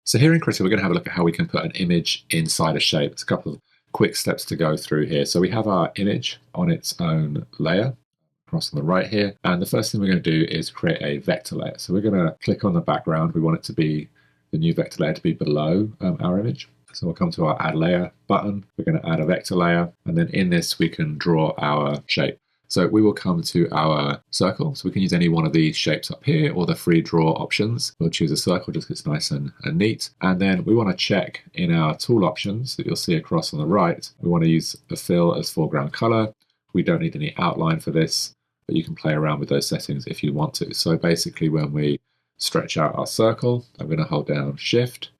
So here in Krita, we're going to have a look at how we can put an image inside a shape. It's a couple of quick steps to go through here. So we have our image on its own layer across on the right here. And the first thing we're going to do is create a vector layer. So we're going to click on the background. We want it to be, the new vector layer to be below our image. So we'll come to our add layer button. We're going to add a vector layer. And then in this, we can draw our shape. So we will come to our circle. So we can use any one of these shapes up here or the free draw options. We'll choose a circle just because it's nice and neat. And then we want to check in our tool options that you'll see across on the right. We want to use the fill as foreground color. We don't need any outline for this, but you can play around with those settings if you want to. So basically when we stretch out our circle, I'm going to hold down Shift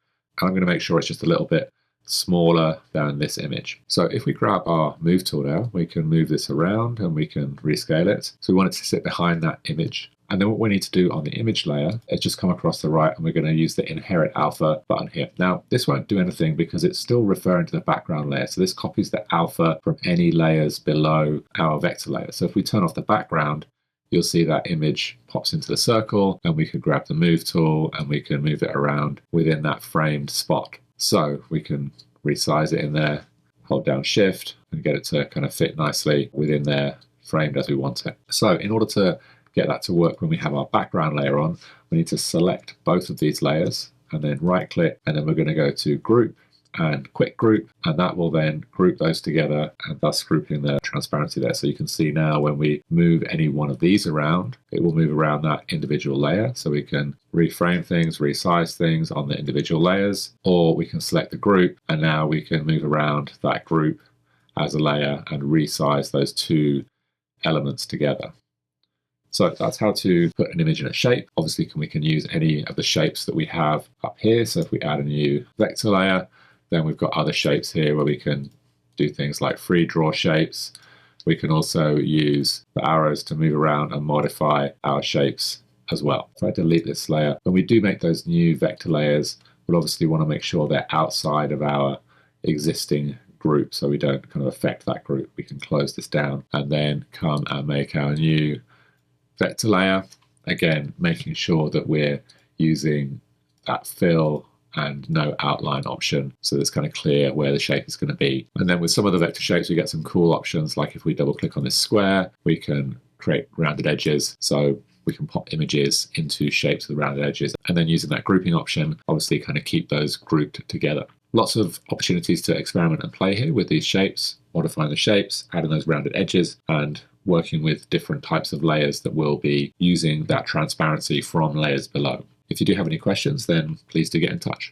and I'm going to make sure it's just a little bit smaller than this image. So if we grab our move tool now, we can move this around and we can rescale it. So we want it to sit behind that image. And then what we need to do on the image layer is just come across the right and we're going to use the inherit alpha button here. Now this won't do anything because it's still referring to the background layer. So this copies the alpha from any layers below our vector layer. So if we turn off the background, you'll see that image pops into the circle and we could grab the move tool and we can move it around within that framed spot. So we can resize it in there, hold down Shift and get it to kind of fit nicely within there, framed as we want it. So in order to get that to work when we have our background layer on, we need to select both of these layers and then right click, and then we're going to go to Group and Quick Group, and that will then group those together and thus grouping the transparency there. So you can see now when we move any one of these around, it will move around that individual layer. So we can reframe things, resize things on the individual layers, or we can select the group and now we can move around that group as a layer and resize those two elements together. So that's how to put an image in a shape. Obviously we can use any of the shapes that we have up here. So if we add a new vector layer, then we've got other shapes here where we can do things like free draw shapes. We can also use the arrows to move around and modify our shapes as well. If I delete this layer, when we do make those new vector layers, we'll obviously want to make sure they're outside of our existing group so we don't kind of affect that group. We can close this down and then come and make our new vector layer. Again, making sure that we're using that fill and no outline option, so it's kind of clear where the shape is going to be. And then with some of the vector shapes, we get some cool options, like if we double click on this square, we can create rounded edges. So we can pop images into shapes with rounded edges, and then using that grouping option, obviously kind of keep those grouped together. Lots of opportunities to experiment and play here with these shapes, modifying the shapes, adding those rounded edges, and working with different types of layers that will be using that transparency from layers below. If you do have any questions, then please do get in touch.